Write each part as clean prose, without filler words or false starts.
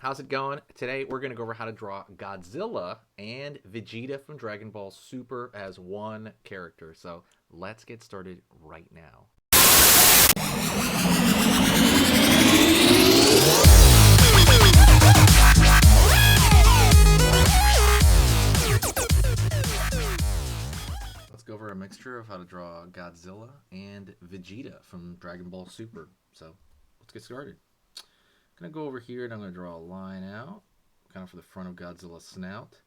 how's it going? Today we're going to go over how to draw Godzilla and Vegeta from Dragon Ball Super as one character. So let's get started right now. Let's go over a mixture of how to draw Godzilla and Vegeta from Dragon Ball Super. So let's get started. I'm going to go over here and I'm going to draw a line out, kind of for the front of Godzilla's snout.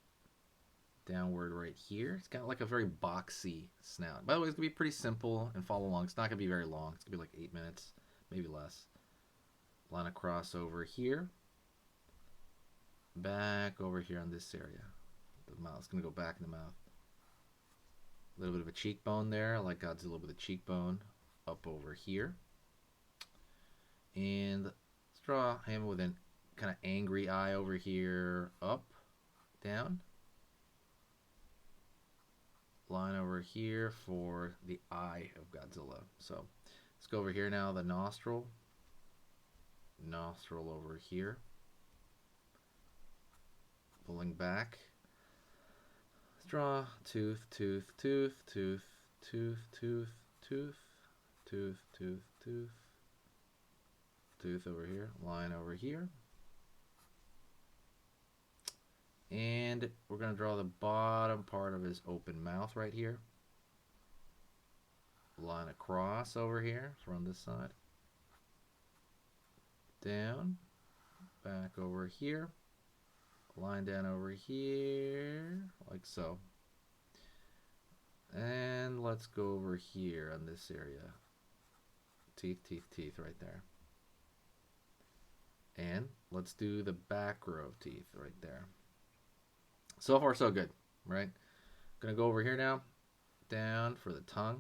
Downward right here. It's got like a very boxy snout. By the way, it's going to be pretty simple and follow along. It's not going to be very long. It's going to be like 8 minutes, maybe less. Line across over here. Back over here on this area. The mouth. It's going to go back in the mouth. A little bit of a cheekbone there. I like Godzilla with a cheekbone up over here. And draw him with a kind of angry eye over here, up, down. Line over here for the eye of Godzilla. So let's go over here now, the nostril. Nostril over here. Pulling back. Let's draw tooth, tooth, tooth, tooth, tooth, tooth, tooth, tooth, tooth, tooth. Tooth over here, line over here. And we're going to draw the bottom part of his open mouth right here. Line across over here from this side. Down, back over here. Line down over here, like so. And let's go over here on this area. Teeth, teeth, teeth right there. And let's do the back row of teeth right there. So far, so good, right? Gonna go over here now, down for the tongue.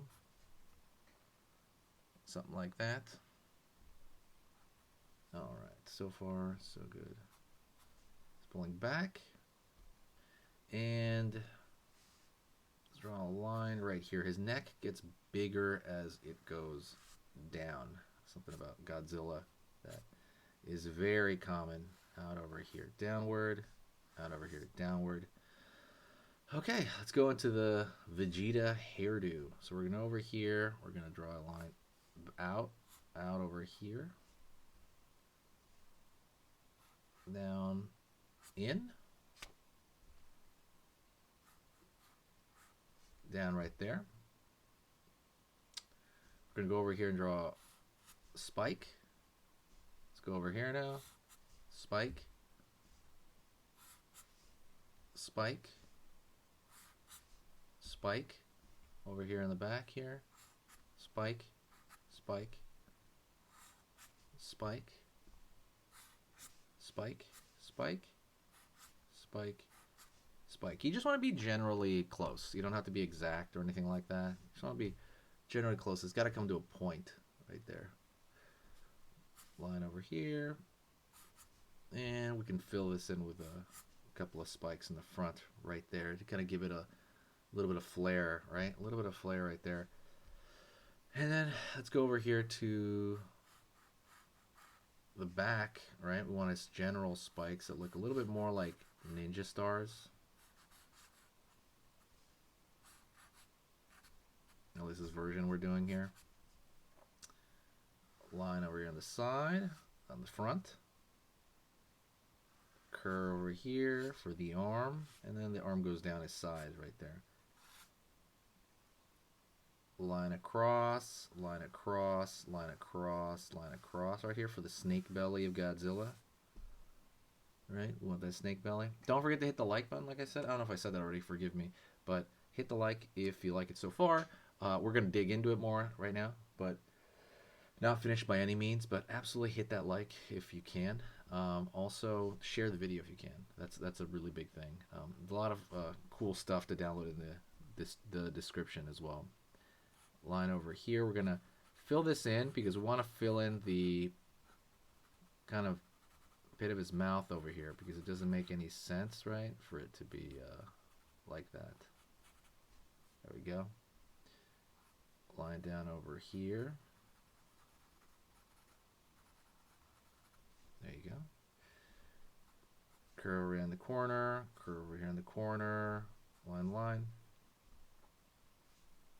Something like that. All right, so far, so good. It's pulling back. And let's draw a line right here. His neck gets bigger as it goes down. Something about Godzilla that is very common. Out over here, downward, out over here, downward. Okay, let's go into the Vegeta hairdo. So we're gonna over here, we're gonna draw a line out over here, down, in, down right there. We're gonna go over here and draw a spike. Go over here now. Spike. Spike. Spike. Over here in the back here. Spike. Spike. Spike. Spike. Spike. Spike. Spike. You just want to be generally close. You don't have to be exact or anything like that. You just want to be generally close. It's got to come to a point right there. Line over here, and we can fill this in with a couple of spikes in the front right there to kind of give it a little bit of flair, right? A little bit of flair right there. And then let's go over here to the back, right? We want its general spikes that look a little bit more like ninja stars. Now this is version we're doing here. Line over here on the side, on the front. Curve over here for the arm, and then the arm goes down his side right there. Line across, line across, line across, line across right here for the snake belly of Godzilla. Right, we want that snake belly. Don't forget to hit the like button, like I said. I don't know if I said that already, forgive me. But hit the like if you like it so far. We're going to dig into it more right now, but not finished by any means, but absolutely hit that like if you can. Also, share the video if you can. That's a really big thing. A lot of cool stuff to download in the description as well. Line over here. We're gonna fill this in because we want to fill in the kind of bit of his mouth over here because it doesn't make any sense, right, for it to be like that. There we go. Line down over here. There you go. Curve over here in the corner, curve over here in the corner, line, line.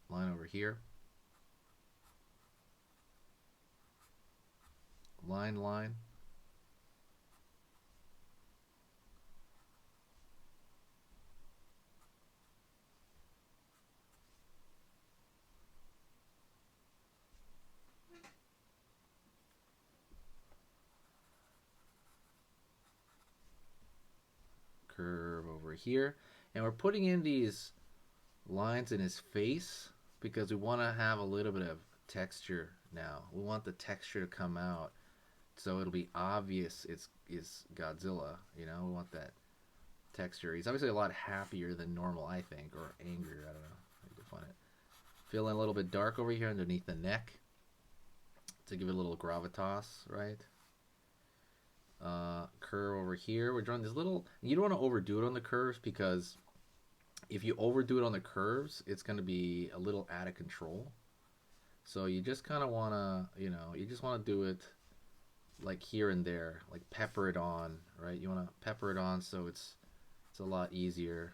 Line over here. Line, line. Curve over here. And we're putting in these lines in his face because we want to have a little bit of texture now. We want the texture to come out so it'll be obvious it's Godzilla. You know, we want that texture. He's obviously a lot happier than normal, I think, or angrier. I don't know how you define it. Fill in a little bit dark over here underneath the neck to give it a little gravitas, right? Curve over here. We're drawing this little. You don't want to overdo it on the curves because if you overdo it on the curves, it's going to be a little out of control. So you just kind of want to, you know, you just want to do it like here and there, like pepper it on, right? You want to pepper it on so it's a lot easier.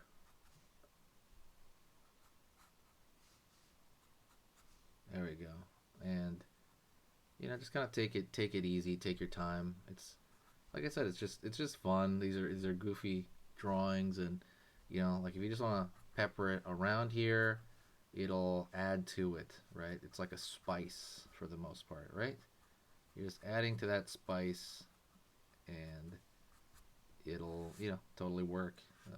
There we go. And you know, just kind of take it easy, take your time. It's like I said, it's just fun. These are goofy drawings, and you know, like if you just want to pepper it around here, it'll add to it, right? It's like a spice for the most part, right? You're just adding to that spice, and it'll, you know, totally work. So,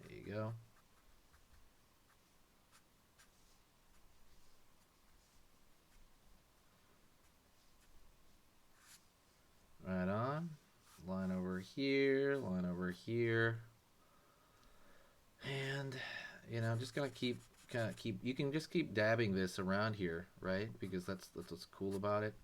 there you go. Right on. Line over here, line over here. And, you know, just gonna keep you can just keep dabbing this around here, right? Because that's what's cool about it.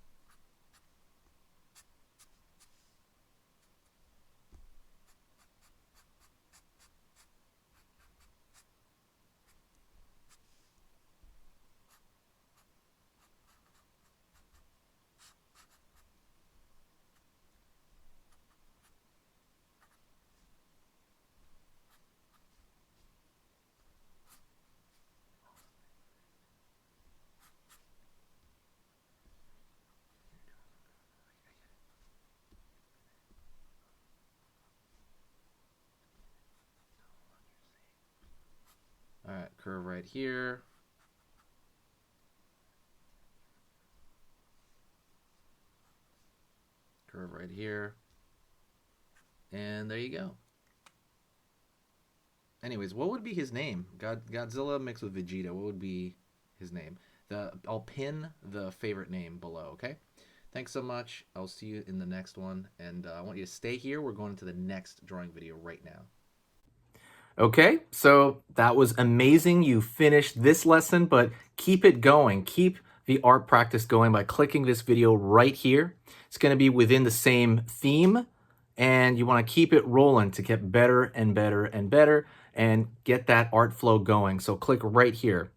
All right, curve right here. Curve right here. And there you go. Anyways, what would be his name? Godzilla mixed with Vegeta. What would be his name? I'll pin the favorite name below, okay? Thanks so much. I'll see you in the next one. And I want you to stay here. We're going into the next drawing video right now. Okay, so that was amazing. You finished this lesson, but keep it going. Keep the art practice going by clicking this video right here. It's going to be within the same theme, and you want to keep it rolling to get better and better and better and get that art flow going. So click right here.